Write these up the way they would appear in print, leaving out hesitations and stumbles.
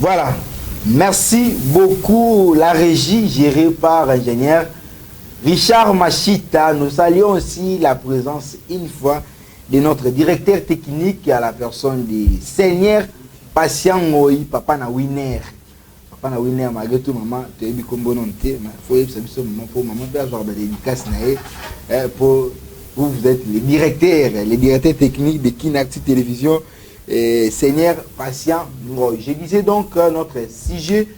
Voilà. Merci beaucoup la régie gérée par ingénieur Richard Machita. Nous saluons aussi la présence une fois de notre directeur technique à la personne de Seigneur Patient Moi, Papa na Winner. Papa na Winner, malgré tout, maman, tu es bien bononté, mais il faut que maman, pour maman, faire avoir des dédicaces pour vous êtes les directeurs techniques de Kinacti Télévision. Seigneur Patient Moi. Je disais donc notre sujet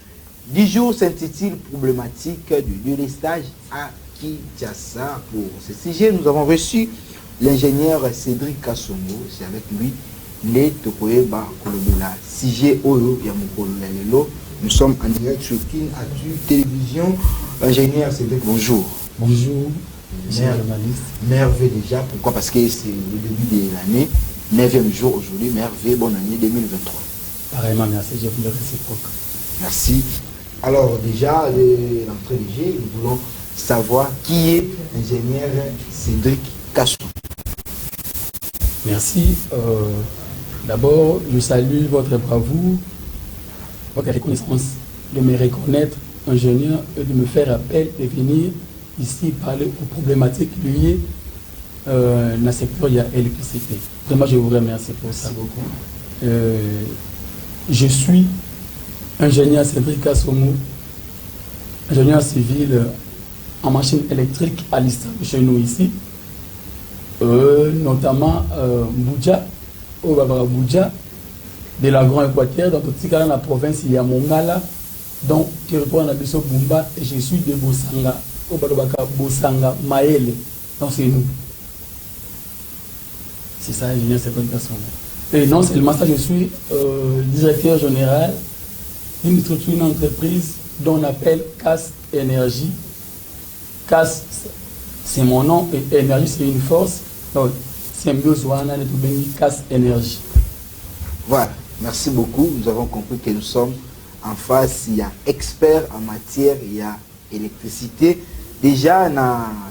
du jour s'intitule Problématique du délestage à Kinshasa. Pour ce sujet, nous avons reçu l'ingénieur Cédric Kassongo. C'est avec lui, né Tokoeba Kolobela. Sujet Oyo Yamukolo Lelo. Nous sommes en direct sur Kinacti Télévision. Ingénieur Cédric, bonjour. Bonjour, monsieur le journaliste. Merveille déjà. Pourquoi? Parce que c'est le début de l'année. 9e jour aujourd'hui, merveille, bonne année 2023. Pareillement, merci, je vous le réciproque. Merci. Alors déjà, l'entrée de jeu, nous voulons savoir qui est l'ingénieur Cédric Kassou. Merci. D'abord, je salue votre bravoure, votre reconnaissance de me reconnaître ingénieur et de me faire appel de venir ici parler aux problématiques liées dans le secteur de l'électricité. Vraiment, je vous remercie pour ça. Beaucoup. Je suis ingénieur Cédric Kassongo, ingénieur civil en machine électrique à l'ISTA chez nous ici, notamment Boudja, au Babara Boudja, de la Grande Équateur, dans toute la province, il y a Mongala, donc territoire Nabiso Bumba, et je suis de Bosanga, au Babaka Bosanga, Maël, donc c'est nous. C'est ça, ingénieur Cédric Kassongo. Et non seulement ça, je suis directeur général d'une structure, une entreprise dont on appelle CAS Énergie. CAS, c'est mon nom, et énergie, c'est une force. Donc, symbiose, CAS Énergie. Voilà, merci beaucoup. Nous avons compris que nous sommes en face, il y a expert en matière, il y a électricité. Déjà,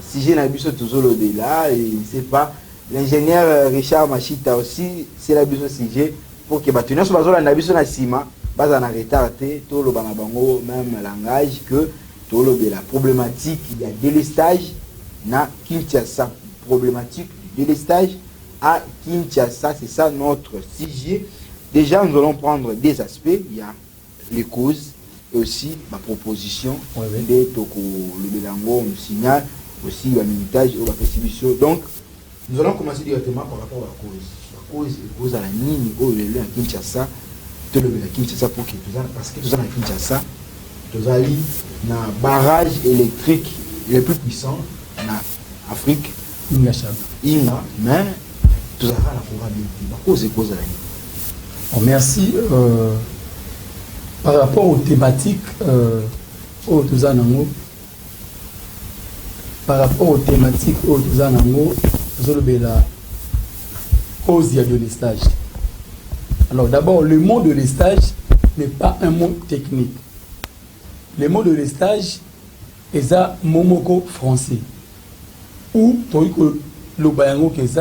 si j'ai un toujours au-delà, et je ne sais pas, l'ingénieur Richard Machita aussi, c'est la besoin sujet pour que les gens soient en retard, tout le même langage que tout la problématique, il y a délestage na Kinshasa, problématique du délestage à Kinshasa, c'est ça notre sujet. Déjà, nous allons prendre des aspects, il y a les causes et aussi ma proposition de Toko le Belango, on signale aussi le militage ou la distribution. Donc, nous allons commencer directement par rapport à la cause. La cause à la ligne où il est à Kinshasa, tout le Kinshasa pour que parce que tout ça à Kinshasa, tout ça un barrage électrique le plus puissant en Afrique. Inga, mais tout ça la cause est cause à la ligne. Merci. Par rapport aux thématiques, la cause de délestage. Alors d'abord, le mot de délestage n'est pas un mot technique. Le mot de délestage est un momoko français. Ou le bayango qui est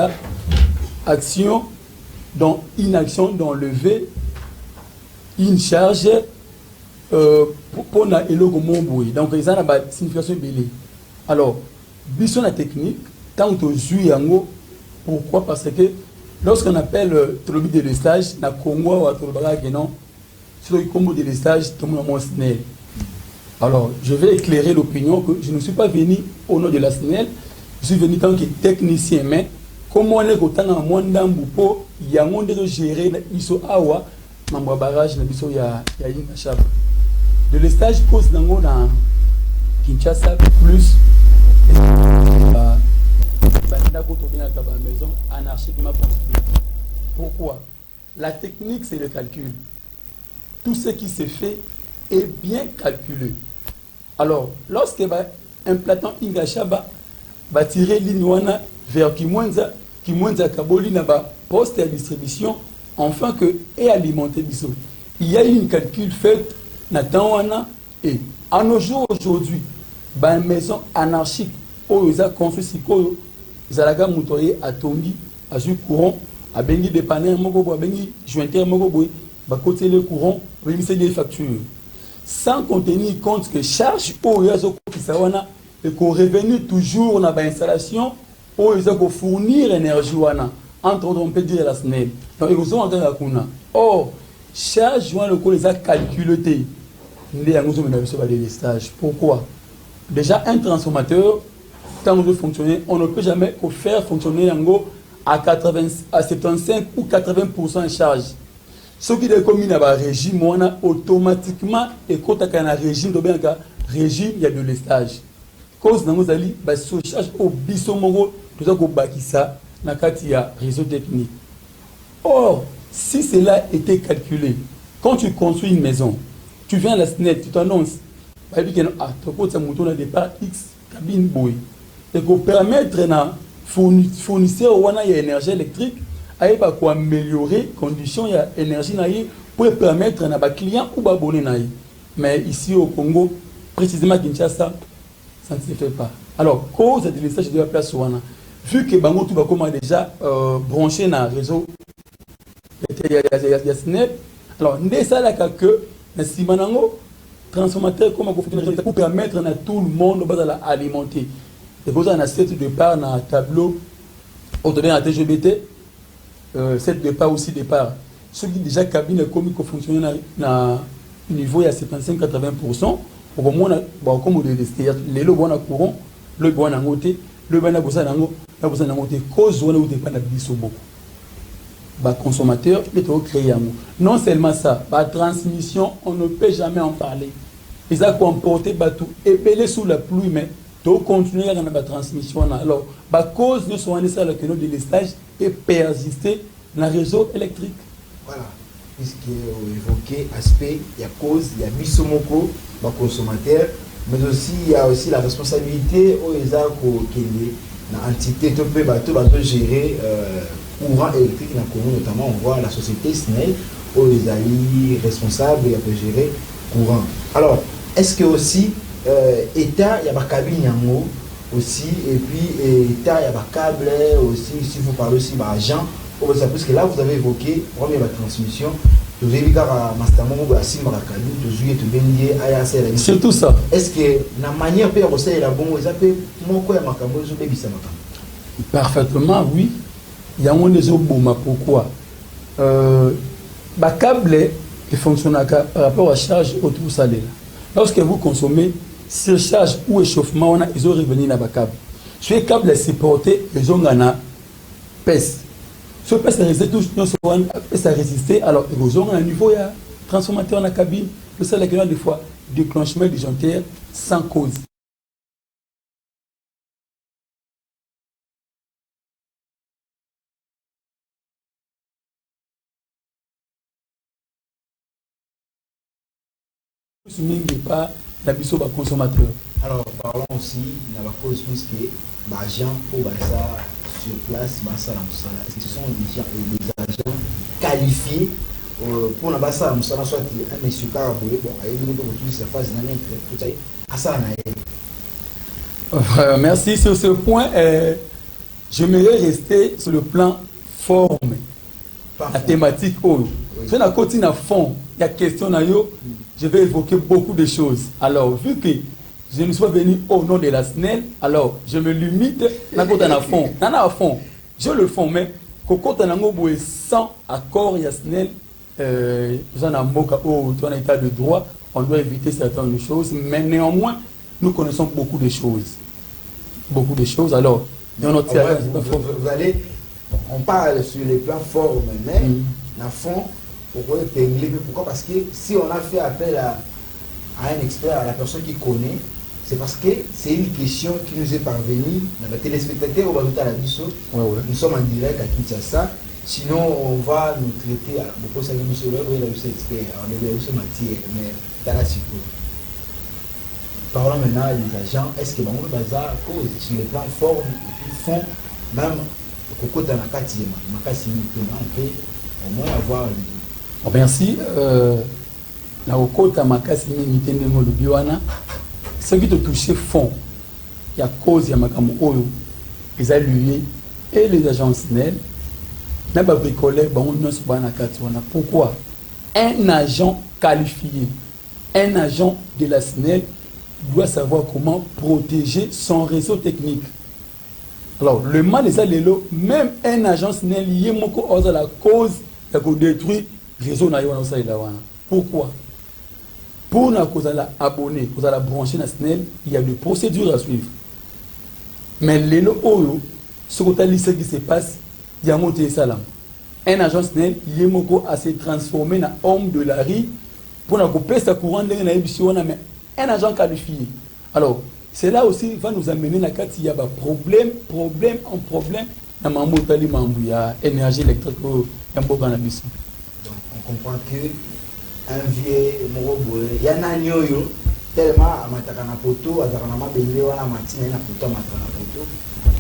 action dans inaction d'enlever une charge pour na eloko momboué. Donc ils ont une signification belée. Alors, biso la technique, tant que jouer yango, pourquoi? Parce que lorsqu'on appelle trobi de délestage, na Congo ou à Trobaga non, sur le combo de délestage, tout le monde SNEL. Alors, je vais éclairer l'opinion que je ne suis pas venu au nom de la SNEL, je suis venu tant que technicien, mais comment on est autant en moins d'amboupo, il y a un monde de gérer iso awa, mambo barrage na biso ya une chapa. De délestage cause dans Kinshasa plus maison anarchiquement construite. Pourquoi? La technique, c'est le calcul. Tout ce qui se fait est bien calculé. Alors, lorsque un platon Ingachaba va tirer l'Inwana vers Kimwenza Kaboli na poste à distribution, enfin que est alimenté biso. Il y a une calcul fait Natawana et à nos jours aujourd'hui, une maison anarchique où ils ont construit Zalaga Moutoye a Tongi, a su courant, a bengi dépanner Mogobo, a bengi jointeur Mogobo, côté le courant, c'est des factures. Sans qu'on tenir compte que charge pour les et qu'on revenu toujours dans l'installation pour les fournir l'énergie entre autres on peut dire la SNEL. Donc ils sont en train de or charge le coup les a calculé. Des stages. Pourquoi? Déjà un transformateur quand on veut fonctionner, on ne peut jamais faire fonctionner à 75 ou 80% de charge. Ce qui est commis dans le régime, on a automatiquement, et quand on a un régime, régime, il y a de l'estage. Cause dans nos alliés, ce charge au bisomoro, nous avons bâti ça, dans le réseau technique. Or, si cela était calculé, quand tu construis une maison, tu viens à la SNEL, tu t'annonces, tu dis que tu as un départ X, cabine boy. Et pour permettre à fournisseur de l'énergie électrique, pour améliorer les conditions d'énergie pour permettre à nos clients ou abonnés. Mais ici au Congo, précisément à Kinshasa, ça ne se fait pas. Alors, cause de l'estage de la place, vu que Bango tout va déjà branché dans le réseau, il y a SNEP. Alors, nous avons que le transformateur pour permettre à tout le monde d'alimenter. C'est pour ça qu'on a 7 départs dans le tableau, autour de la TGBT. 7 départs aussi départ. Ceux qui déjà cabine comme il fonctionne à niveau il y a 75-80%. Au moins comme on dit les lots bon courant, le bon en côté, le bon a besoin côté cause on ne pas d'abus beaucoup. Bah consommateur il faut créer un mot. Non seulement ça, la transmission on ne peut jamais en parler. Ils ont comporté tout épelé sous la pluie mais de continuer à la transmission. Alors, la cause de ce de l'estage et persister dans le réseau électrique. Voilà, puisque vous évoquez l'aspect, il y a cause, il y a bisomoko, le consommateur, mais aussi il y a aussi la responsabilité aux l'entité qui peut gérer courant électrique dans le Congo, notamment on voit la société SNEL, où les alliés responsables peuvent gérer courant. Alors, est-ce que aussi État, il y a des cabines aussi, et puis État, il y a des câbles aussi, si vous parlez aussi d'argent, parce que là vous avez évoqué, première transmission, vous avez vu qu'à Mastamon, c'est tout ça. Est-ce que la manière de faire la bonne, parfaitement, oui. Il y a un des autres pourquoi le câble fonctionne par rapport à la charge autour salaire. Lorsque vous consommez surcharge ou échauffement, ils ont revenu dans le câble. Si le câble est supporté, ils ont un pèse. Si le pèse est résisté, alors ils ont un niveau de transformateur dans la cabine. Le seul est des fois déclenchement disjoncteur sans cause. Pas l'habitude des consommateurs. Alors, parlons aussi de la cause puisque les gens pour ça sur place, ce sont des agents qualifiés pour la base, soit un monsieur Caraboué, bon, il y a phase tout ça. Merci sur ce point. J'aimerais rester sur le plan forme. La thématique, si on a continué à fond, il y a question à yo. Je vais évoquer beaucoup de choses. Alors, vu que je ne suis pas venu au nom de la SNEL, alors je me limite à fond. À fond. Je le fond, mais quand on a sans accord, il y a SNEL, en état de droit, on doit éviter certaines choses, mais néanmoins, nous connaissons beaucoup de choses. Beaucoup de choses. Alors, vous allez, on parle sur les plans formes, mais à fond, pourquoi? Parce que si on a fait appel à un expert, à la personne qui connaît, c'est parce que c'est une question qui nous est parvenue. Les téléspectateurs, nous sommes en direct à Kinshasa. Sinon, on va nous traiter à beaucoup de choses. On a eu expert, on a eu matière, mais dans la psycho. Parlons maintenant des agents. Est-ce que Bango Bazar cause sur les plans forme et puis fond, même au côté de la quatrième, au moins avoir. Merci. La Okota Makasi Mitende Molubiwana, ce qui te touche fond, il y a cause, il y a Makamu Oyo, les alliés et les agents SNEL, n'a pas bricolé, bon, nous sommes à Katiwana. Pourquoi? un agent qualifié, un agent de la SNEL doit savoir comment protéger son réseau technique. Alors, le mal est ça, même un agent SNEL, il y a la cause de détruire le réseau. Pourquoi? Pour nous abonner, pour nous brancher dans SNEL, il y a des procédures à suivre. Mais ce qui se passe, il y a un salam. Un agent SNEL, il y a se transformer en homme de la rue pour nous couper sa courant de mais un agent qualifié. Alors, c'est là aussi va nous amener à il y a un problème dans l'énergie électrique. Donc, on comprend que un vieux morobo, il y a un yoyo tellement à matakana poto, à zaranama bende wana matina na poto matakana poto,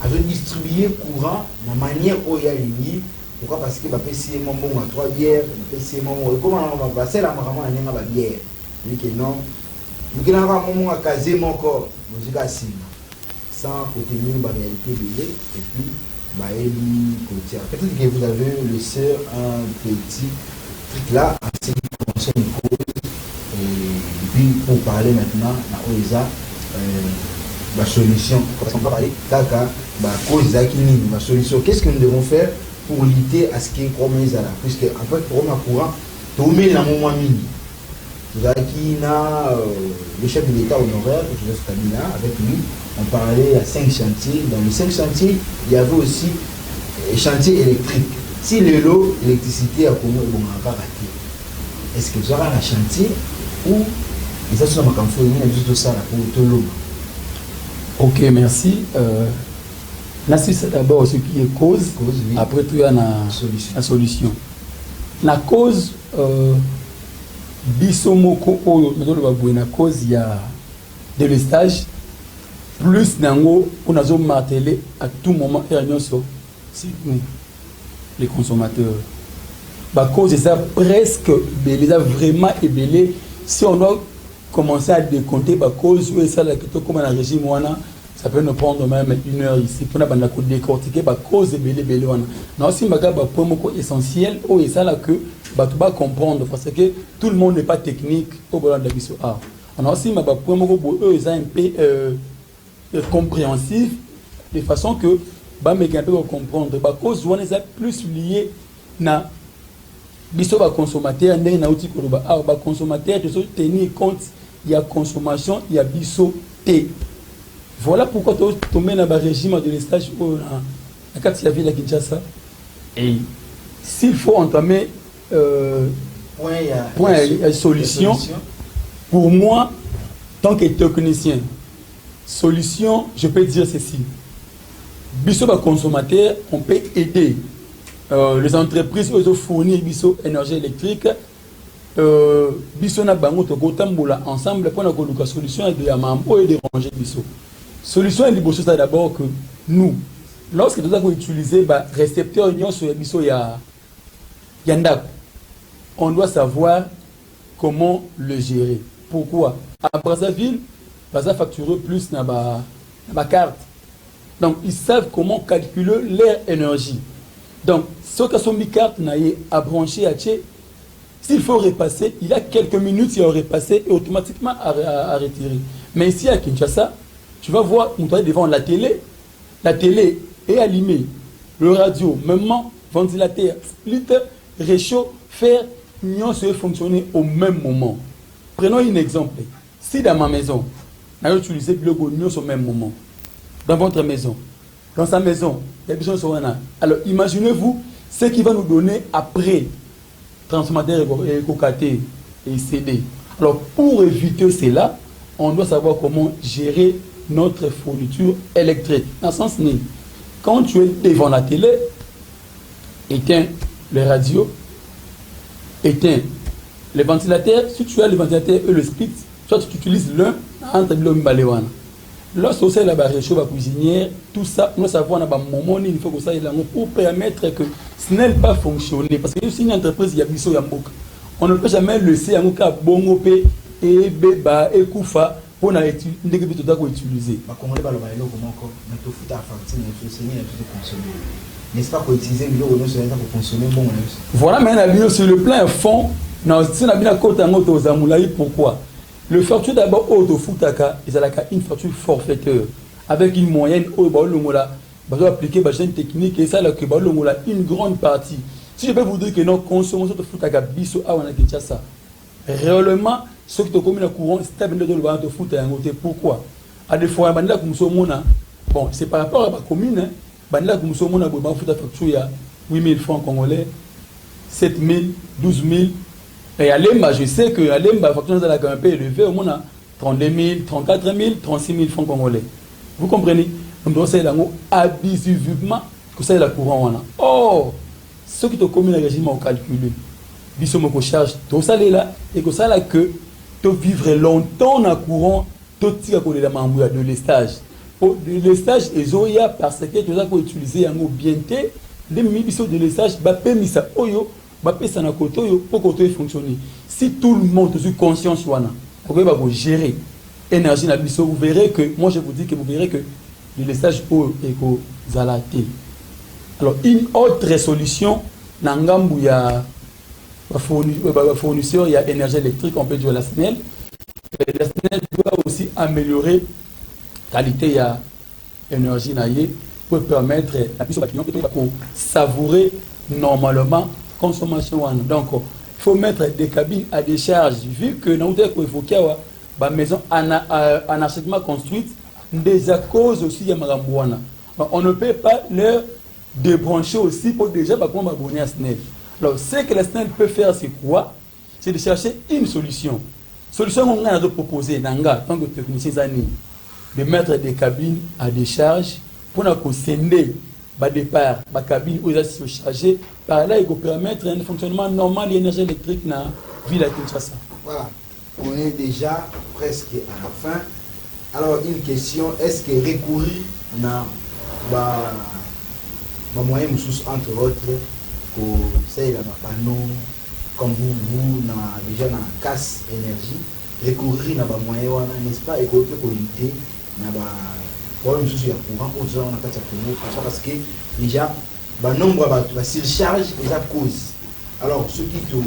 à distribuer courant de manière où il y a ligne. Pourquoi? Parce que va passer mon bon à 3 bières, va passer mon comment on va passer la marama à nenga bière. Lui que non. Nous qui n'avons pas moment à caser mon corps, nous y gassons sans contenir la réalité de l'île et puis bah côté. Peut-être que vous avez laissé un petit truc là assez concerne une cause et puis pour parler maintenant dans OESA la solution. Parce qu'on va parler caca bah cause la solution. Qu'est-ce que nous devons faire pour lutter à ce qui est comme les là, puisque en fait pour un courant tout met dans moment mini. Vous avez le chef de l'État honoraire, Joseph Kabila, avec lui, on parlait à 5 chantiers. Dans les 5 chantiers, il y avait aussi les chantiers électriques. Si l'électricité a connu, on va rater. Est-ce que vous aurez un chantier ou les autres sont juste ça pour tout l'eau? Ok, merci. Là, c'est d'abord ce qui est cause, oui. Après tout, il y a la solution. La cause, bisomoko la cause il y a des stages plus nango on a martelé à tout moment et c'est nous les consommateurs la cause est ça presque les a vraiment ébélé si on doit commencer à décompter la cause ou ça là comme un régime ça peut nous prendre même 1 heure ici pour nous décortiquer la cause ébélé non aussi baga ba point essentiel ou ça là que tu vas comprendre parce que tout le monde n'est pas technique au bord de la mission. On a aussi un peu compréhensif de façon que bah mais peut comprendre bah cause on est plus lié na biso ba consommateur ndenge na outil ko ba consommateur de tenir compte il y a consommation il y a biso T. Voilà pourquoi tu mets dans le régime de l'estage à la ville de Kinshasa et s'il faut entamer solution. Pour moi, tant que technicien, solution, je peux dire ceci. Biso consommateur, on peut aider les entreprises qui fournissent biso énergie électrique. Biso na bango to gotambola ensemble pour la solution de mambo et de ranger biso. Solution est d'abord que nous, lorsque nous avons utilisé récepteur union sur biso yanda, on doit savoir comment le gérer. Pourquoi? À Brazzaville, Brazza facture plus dans ma carte. Donc, ils savent comment calculer leur énergie. Donc, ce que son carte à brancher à Tché, s'il faut repasser, il y a quelques minutes, il va repasser et automatiquement à retirer. Mais ici à Kinshasa, tu vas voir, on doit devant la télé est allumée, le radio, même ventilateur, split, réchaud, fer, union se fonctionner au même moment. Prenons un exemple. Si dans ma maison, on a utilisé le union au même moment, dans votre maison, dans sa maison, il y a besoin de son. Alors imaginez-vous ce qui va nous donner après transformateur et cocaté et CD. Alors pour éviter cela, on doit savoir comment gérer notre fourniture électrique. Dans le sens, quand tu es devant la télé, éteins les radios, éteins les ventilateurs. Si tu as le ventilateur et le split, soit tu utilises l'un entre le balewana. Lorsque tu as la barrière chaude, la cuisinière, tout ça, nous savons à un moment il faut que ça pour permettre que ce n'est pas fonctionner. Parce que si une entreprise il y a biso yamboka, on ne peut jamais laisser un cas bon et beba et koufa pour utiliser. N'est-ce pas pour utiliser l'eau pour consommer bon? Voilà, mais sur le plan fond, Non, si on a bien côté en auto Zamoulaï, pourquoi? Le facture d'abord auto foutaka, ils ont une facture forfaiteur avec une moyenne au Baolongola, bah appliquer bah une technique et ça là que Baolongola une grande partie. Si je peux vous dire que non consommation de foutaka biso a on a déjà ça. Réellement, ce qui te commun à courant stable de le bar de foot à un côté pourquoi? À des fois bandela comme somona. Bon, c'est par rapport à la commune hein. Bandela comme somona bon foot à facture il y a 8000 francs congolais, 7000, 12000. Et à l'EMBA, je sais que à l'EMBA, la facture de la un peu élevée, au moins 32 000, 34 000, 36 000 francs congolais. Vous comprenez? Donc, on sait abusivement que c'est la courant. Oh, ce qui te commun le régime au calculé, bisomoko charge, tout ça là, et que ça là que tu vivre longtemps dans le courant, tout tire pour les membres de l'estage. Le stage est zoya parce que tu as utiliser un mot bien té, les mibiso de l'estage, bah, permis oyo. Ça n'a pour que fonctionner. Si tout le monde est conscient, vous pouvez gérer l'énergie. Vous verrez que, moi je vous dis que vous verrez que le stage est zalaté. Alors, une autre solution, il y a fournisseur, il y a énergie électrique, on peut dire la SNEL. La SNEL doit aussi améliorer la qualité de l'énergie pour permettre à la client de savourer normalement consommation. Donc, il faut mettre des cabines à décharge. Vu que nous avons évoqué la maison anarchiquement construite, des causes aussi de Marambouana. On ne peut pas leur débrancher aussi pour déjà prendre abonner à SNEL. Alors, ce que la SNEL peut faire, c'est quoi? C'est de chercher une solution. Solution qu'on a proposée, en tant que technicien, de mettre des cabines à décharge pour nous scinder. Départ, la cabine où ils sont chargés, par là, il peut permettre un fonctionnement normal de l'énergie électrique dans la ville de Kinshasa. Voilà, on est déjà presque à la fin. Alors, une question, est-ce que recourir à des moyens, entre autres, que c'est le panneau, comme vous, déjà dans la casse énergie, recourir à des moyens, n'est-ce pas, et qu'on peut lutter dans problème sur le courant aux gens parce que déjà le nombre de surcharge est à cause. Alors ceux qui sont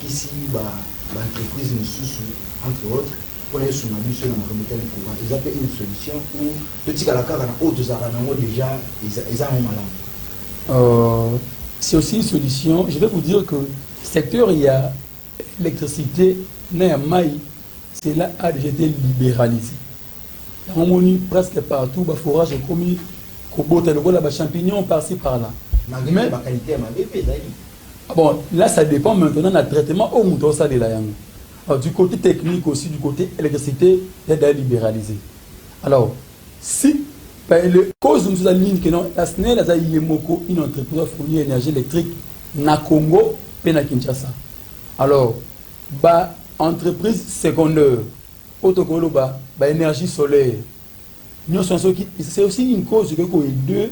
ici l'entreprise entre autres pour les sous sur le courant ils appellent une solution pour le petit à la carte en haute déjà ils ont malade. C'est aussi une solution. Je vais vous dire que le secteur il y a l'électricité c'est là a déjà été libéralisé. On monte presque partout, le forage est commis, les champignons par-ci par-là. Mais bon, là ça dépend maintenant du traitement au mouton ça de la yango. Du côté technique aussi, du côté électricité, il y a libéralisé. Alors, si les causes de la ligne que non, la SNEL a une entreprise qui fournit l'énergie électrique na Congo et na Kinshasa. Alors, entreprise secondaire. Autocollo, énergie solaire. C'est aussi une cause que les deux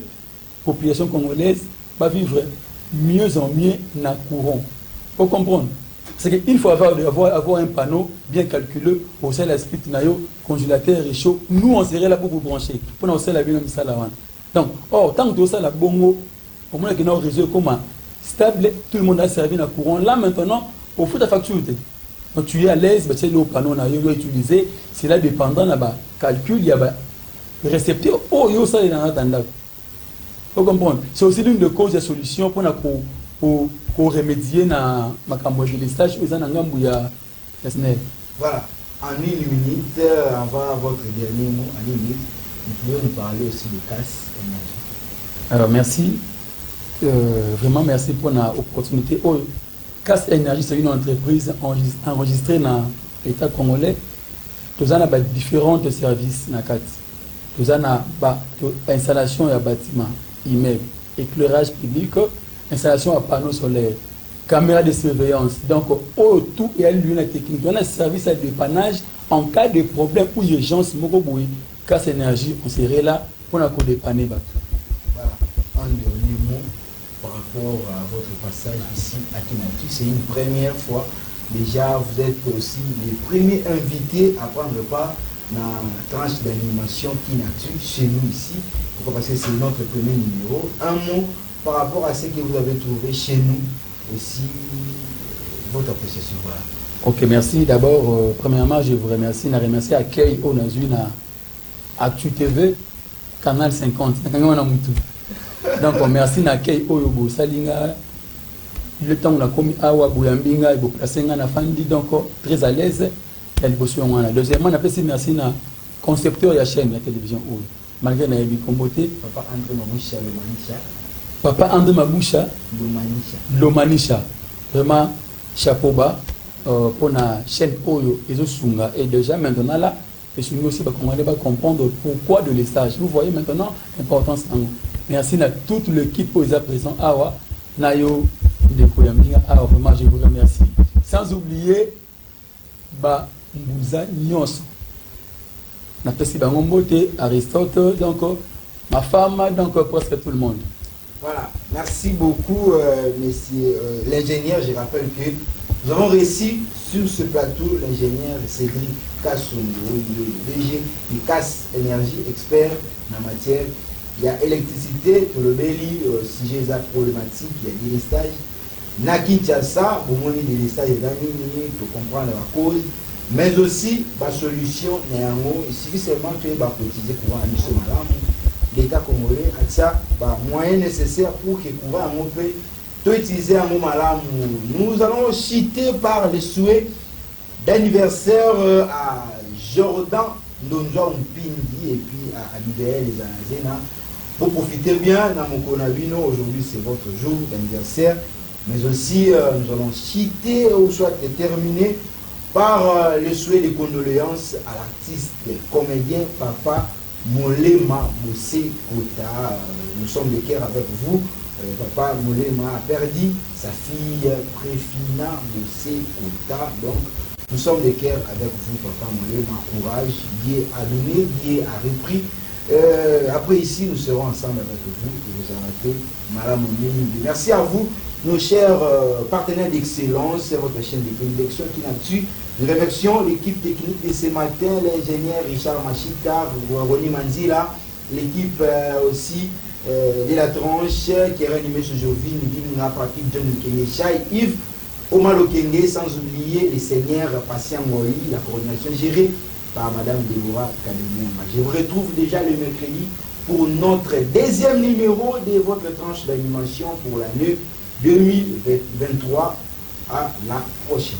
populations congolaises vont vivre mieux en mieux dans le courant. Il faut comprendre. C'est qu'il faut avoir un panneau bien calculé au sein de l'esprit congélateur et chaud. Nous, on serait là pour vous brancher. Pour nous, on serait là pour nous. Donc, tant que ça, la bongo, au moins que notre réseau est stable, tout le monde a servi dans le courant. Là, maintenant, au foot de facture. Donc tu es à l'aise, tu as le panneau utilisé, c'est là dépendant de calcul, il y a récepteur, ça est dans la faut comprendre. C'est aussi l'une des causes de solutions pour remédier dans les stages où il y a la SNEL. Voilà, en une minute, on va votre dernier mot, en une minute, vous pouvez nous parler aussi de casse énergie. Alors merci, vraiment merci pour l'opportunité. Casse Énergie, c'est une entreprise enregistrée dans l'État congolais. Nous avons différents services. Nous avons installation de bâtiments, immeubles, éclairage public, installation de panneaux solaires, caméras de surveillance. Donc, tout est l'une technique. Nous avons un service de dépannage en cas de problème ou d'urgence. Casse Énergie, on serait là pour nous dépanner. Voilà, un dernier mot. Par rapport à votre passage ici à Kinatu, c'est une première fois. Déjà, vous êtes aussi les premiers invités à prendre part dans la tranche d'animation Kinatu chez nous ici. Pourquoi? Parce que c'est notre premier numéro. Un mot par rapport à ce que vous avez trouvé chez nous aussi votre appréciation. Voilà. Ok, merci. D'abord, premièrement, je vous remercie. Je remercie à Kei Onazuna, Actu TV, Canal 50. Donc, merci à Kei Oyobo Salinga. Le temps où on a commis Awa Bouyambinga, il faut placer un afandi, donc très à l'aise. Deuxièmement, on a fait merci à concepteur de la chaîne de la télévision. Malgré la communauté. Papa André Maboucha, Lomanisha. Papa André Maboucha, Lomanisha. Vraiment, chapeau bas pour la chaîne Oyo et Zosunga. Et déjà maintenant là, je suis aussi pour comprendre pourquoi de l'estage. Vous voyez maintenant l'importance. Merci à toute l'équipe qui est présente. Awa, Nayo, Awa, vraiment je vous remercie. Sans oublier, Mbouza Nyos. Napesi Bangombote, Aristote, donc ma femme, donc presque tout le monde. Voilà, merci beaucoup, monsieur l'ingénieur. Je rappelle que nous avons réussi sur ce plateau l'ingénieur Cédric Kassongo, DG de Casse Énergie, expert en matière. Il y a électricité, pour le Béli, si j'ai des problématiques, il y a des délestages. Naki Tchassa, pour moi, des délestages, pour comprendre la cause. Mais aussi, la solution, il suffit seulement que tu aies cotisé pour un mission madame. L'État congolais a des moyens nécessaires pour que le courant peut utiliser un mot malade. Nous allons citer par les souhaits d'anniversaire à Jordan Ndonja Mpindi et puis à Abidel et Zanazena. Pour profiter bien, dans mon Konabino, aujourd'hui c'est votre jour d'anniversaire. Mais aussi, nous allons citer ou soit terminer par le souhait de condoléances à l'artiste, comédien, Papa Molema Bossé Kota. Nous sommes de cœur avec vous. Papa Molema a perdu sa fille Préfina Bossé Kota. Donc, nous sommes de cœur avec vous, Papa Molema. Courage, Dieu a donné, Dieu a repris. Après ici, nous serons ensemble avec vous et vous arrêtez Madame Mouline. Merci à vous, nos chers partenaires d'excellence, c'est votre chaîne de prédilection qui n'a dessus. Nous remercions l'équipe technique de ce matin, l'ingénieur Richard Machika, Roni Manzila, l'équipe aussi de la tranche qui est réanimée ce jour, Vin pratique John Kenyeshai, Yves Omalo Kenge, sans oublier les seigneurs Patient Moï, la coordination gérée par Madame Deborah Kadememba. Je vous retrouve déjà le mercredi pour notre deuxième numéro de votre tranche d'animation pour l'année 2023. À la prochaine.